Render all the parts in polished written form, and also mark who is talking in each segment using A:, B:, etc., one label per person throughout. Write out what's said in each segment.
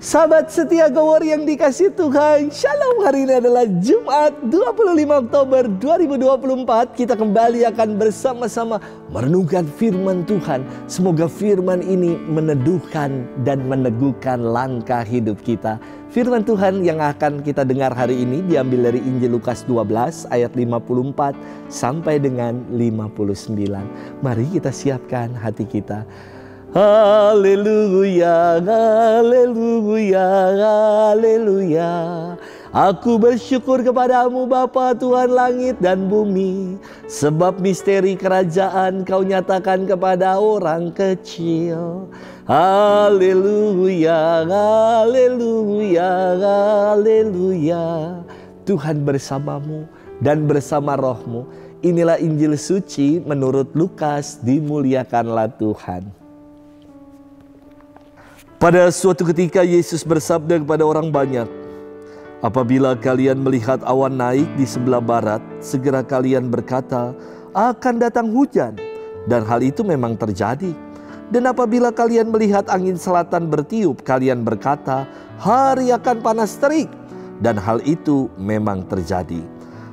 A: Sahabat setia Go Warrior yang dikasih Tuhan, Shalom. Hari ini adalah Jumat 25 Oktober 2024. Kita kembali akan bersama-sama merenungkan firman Tuhan. Semoga firman ini meneduhkan dan meneguhkan langkah hidup kita. Firman Tuhan yang akan kita dengar hari ini diambil dari Injil Lukas 12 ayat 54 sampai dengan 59. Mari kita siapkan hati kita. Haleluya, haleluya, haleluya. Aku bersyukur kepadamu Bapa Tuhan langit dan bumi, sebab misteri kerajaan Kau nyatakan kepada orang kecil. Haleluya, haleluya, haleluya. Tuhan bersamamu dan bersama rohmu. Inilah Injil suci menurut Lukas. Dimuliakanlah Tuhan. Pada suatu ketika Yesus bersabda kepada orang banyak, apabila kalian melihat awan naik di sebelah barat, segera kalian berkata, akan datang hujan. Dan hal itu memang terjadi. Dan apabila kalian melihat angin selatan bertiup, kalian berkata, hari akan panas terik. Dan hal itu memang terjadi.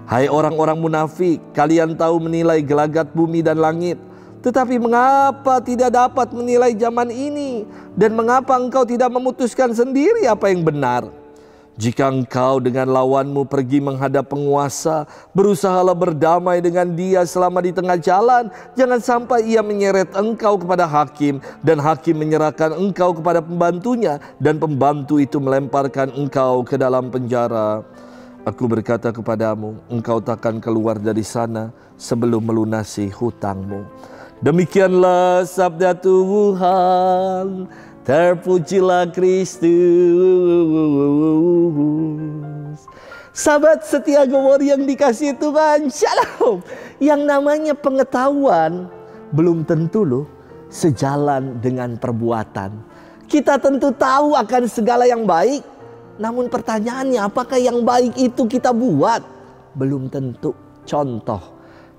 A: Hai orang-orang munafik, kalian tahu menilai gelagat bumi dan langit. Tetapi mengapa tidak dapat menilai zaman ini? Dan mengapa engkau tidak memutuskan sendiri apa yang benar? Jika engkau dengan lawanmu pergi menghadap penguasa, berusahalah berdamai dengan dia selama di tengah jalan. Jangan sampai ia menyeret engkau kepada hakim, dan hakim menyerahkan engkau kepada pembantunya, dan pembantu itu melemparkan engkau ke dalam penjara. Aku berkata kepadamu, engkau takkan keluar dari sana sebelum melunasi hutangmu. Demikianlah sabda Tuhan. Terpujilah Kristus. Sahabat setia Go Warrior yang dikasih Tuhan, Shalom. Yang namanya pengetahuan belum tentu loh sejalan dengan perbuatan. Kita tentu tahu akan segala yang baik, namun pertanyaannya apakah yang baik itu kita buat? Belum tentu. Contoh,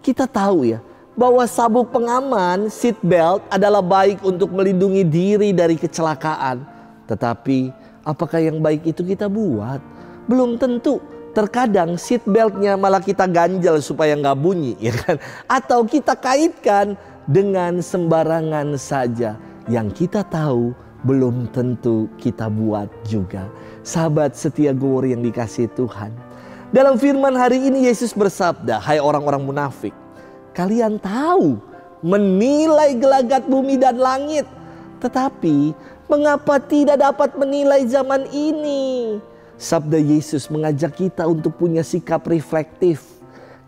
A: kita tahu ya bahwa sabuk pengaman seat belt adalah baik untuk melindungi diri dari kecelakaan. Tetapi apakah yang baik itu kita buat? Belum tentu. Terkadang seat beltnya malah kita ganjal supaya nggak bunyi, ya kan? Atau kita kaitkan dengan sembarangan saja. Yang kita tahu belum tentu kita buat juga. Sahabat setia Go Warrior yang dikasih Tuhan. Dalam firman hari ini Yesus bersabda, hai orang-orang munafik, kalian tahu menilai gelagat bumi dan langit, tetapi mengapa tidak dapat menilai zaman ini? Sabda Yesus mengajak kita untuk punya sikap reflektif.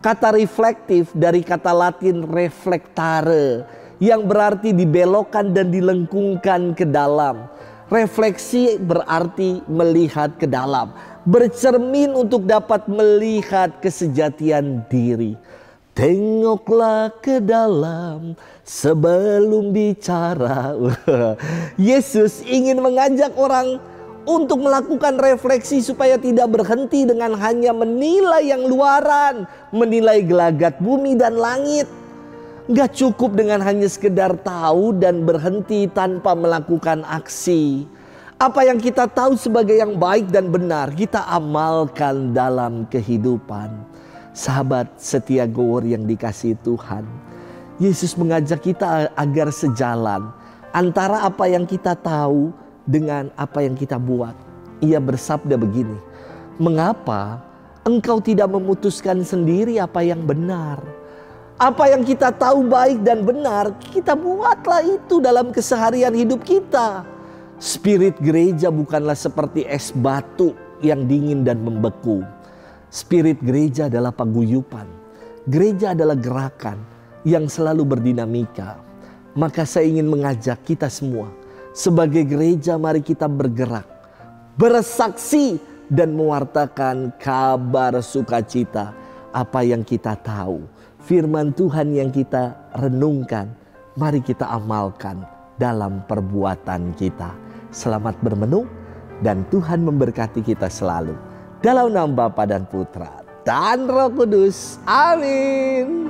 A: Kata reflektif dari kata Latin reflectare, yang berarti dibelokkan dan dilengkungkan ke dalam. Refleksi berarti melihat ke dalam, bercermin untuk dapat melihat kesejatian diri. Tengoklah ke dalam sebelum bicara. Yesus ingin mengajak orang untuk melakukan refleksi supaya tidak berhenti dengan hanya menilai yang luaran, menilai gelagat bumi dan langit. Gak cukup dengan hanya sekedar tahu dan berhenti tanpa melakukan aksi. Apa yang kita tahu sebagai yang baik dan benar, kita amalkan dalam kehidupan. Sahabat setia Go Warrior yang dikasihi Tuhan, Yesus mengajak kita agar sejalan antara apa yang kita tahu dengan apa yang kita buat. Ia bersabda begini, mengapa engkau tidak memutuskan sendiri apa yang benar? Apa yang kita tahu baik dan benar, kita buatlah itu dalam keseharian hidup kita. Spirit gereja bukanlah seperti es batu yang dingin dan membeku. Spirit gereja adalah paguyupan. Gereja adalah gerakan yang selalu berdinamika. Maka saya ingin mengajak kita semua, sebagai gereja mari kita bergerak, bersaksi dan mewartakan kabar sukacita. Apa yang kita tahu, firman Tuhan yang kita renungkan, mari kita amalkan dalam perbuatan kita. Selamat bermenung dan Tuhan memberkati kita selalu. Dalam nama Bapa dan Putra dan Roh Kudus. Amin.